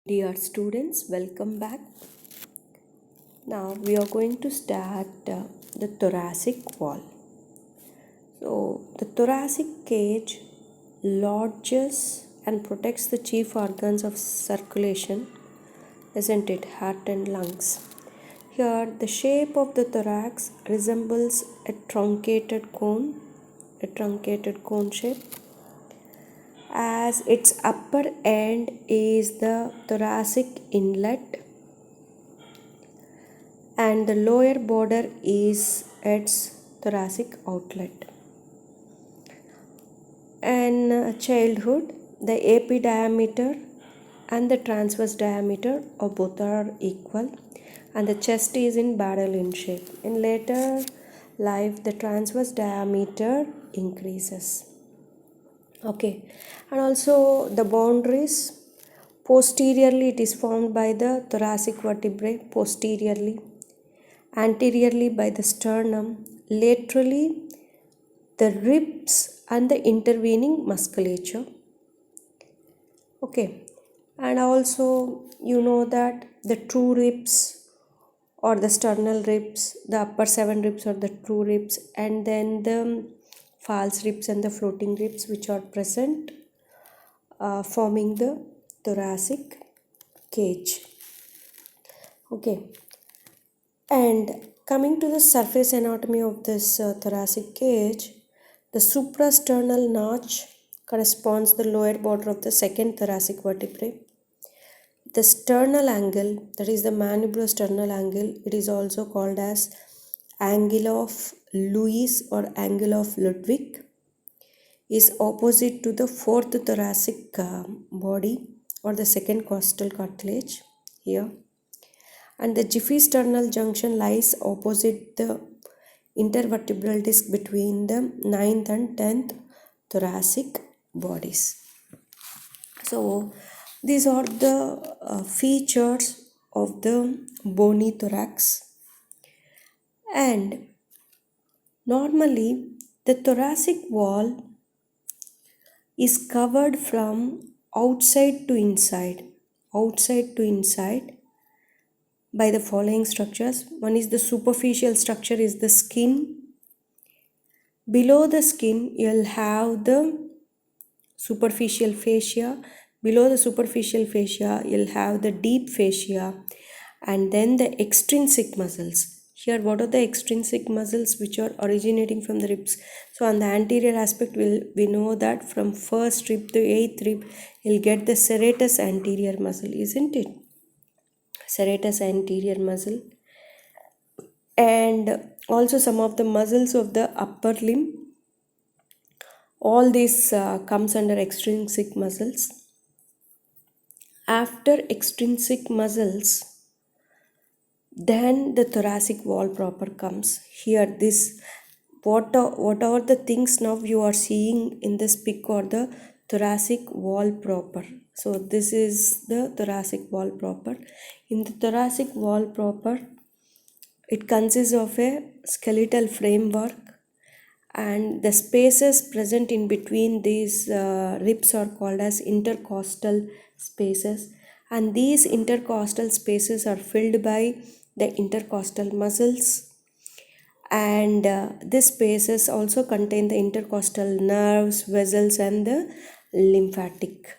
Dear students, welcome back. Now we are going to start the thoracic wall. So, the thoracic cage lodges and protects the chief organs of circulation, isn't it? Heart and lungs. Here, the shape of the thorax resembles a truncated cone shape, as its upper end is the thoracic inlet and the lower border is its thoracic outlet. In childhood, the AP diameter and the transverse diameter of both are equal, and the chest is in barrel in shape. In later life, the transverse diameter increases. Okay, and also the boundaries. Posteriorly, it is formed by the thoracic vertebrae posteriorly, anteriorly by the sternum, laterally the ribs and the intervening musculature. Okay, and also you know that the true ribs or the sternal ribs, the upper 7 ribs or the true ribs, and then the false ribs and the floating ribs which are present, forming the thoracic cage. Okay, and coming to the surface anatomy of this thoracic cage, the suprasternal notch corresponds to the lower border of the second thoracic vertebrae. The sternal angle, that is the mandibulo-sternal angle, it is also called as angle of Lewis or angle of Ludwig, is opposite to the fourth thoracic body or the second costal cartilage here. And the Giffey-sternal junction lies opposite the intervertebral disc between the 9th and 10th thoracic bodies. So these are the features of the bony thorax, and normally the thoracic wall is covered from outside to inside by the following structures. One is the superficial structure is the skin. Below the skin you'll have the superficial fascia. Below the superficial fascia you'll have the deep fascia, and then the extrinsic muscles. Here what are the extrinsic muscles which are originating from the ribs? So on the anterior aspect we know that from first rib to 8th rib you'll get the serratus anterior muscle, isn't it? Serratus anterior muscle, and also some of the muscles of the upper limb. All this comes under extrinsic muscles. After extrinsic muscles, then the thoracic wall proper comes. Here this what are the things now you are seeing in this pic or the thoracic wall proper. So this is the thoracic wall proper. In the thoracic wall proper, it consists of a skeletal framework, and the spaces present in between these ribs are called as intercostal spaces, and these intercostal spaces are filled by the intercostal muscles, and these spaces also contain the intercostal nerves, vessels, and the lymphatic.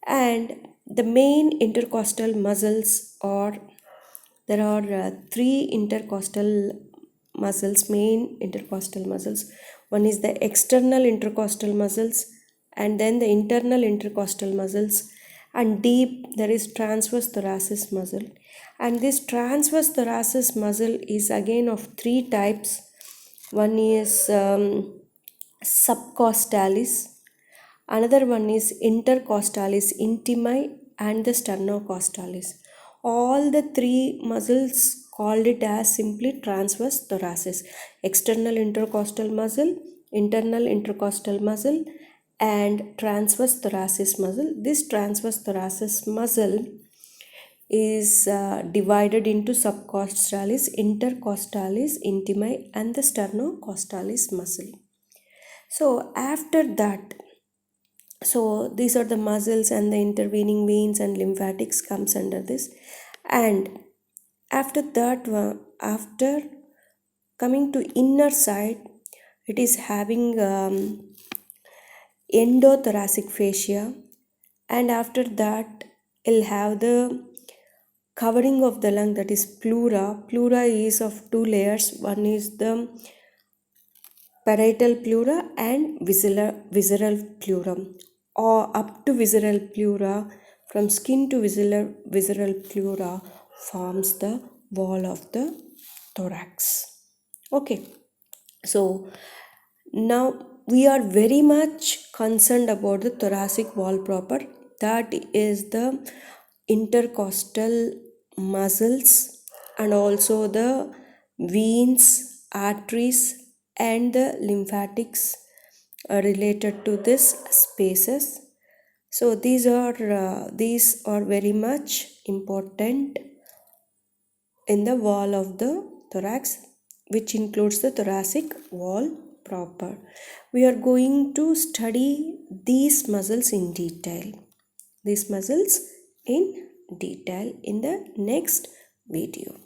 And the main intercostal muscles are, there are three main intercostal muscles. One is the external intercostal muscles, and then the internal intercostal muscles, and deep there is transverse thoracic muscle. And this transverse thoracic muscle is again of three types. One is subcostalis, another one is intercostalis intimi, and the sternocostalis. All the three muscles called it as simply transverse thoracic: external intercostal muscle, internal intercostal muscle, and transverse thoracic muscle. This transverse thoracic muscle is divided into subcostalis, intercostalis intimi, and the sternocostalis muscle. So after that, So these are the muscles, and the intervening veins and lymphatics comes under this. And after that one, after coming to inner side, it is having endothoracic fascia, and after that it'll have the covering of the lung, that is pleura. Pleura is of two layers. One is the parietal pleura and visceral pleura, or up to visceral pleura. From skin to visceral pleura forms the wall of the thorax. Okay, so now we are very much concerned about the thoracic wall proper, that is the intercostal muscles, and also the veins, arteries, and the lymphatics are related to this spaces. So these are very much important in the wall of the thorax, which includes the thoracic wall proper. We are going to study these muscles in detail. These muscles in detail in the next video.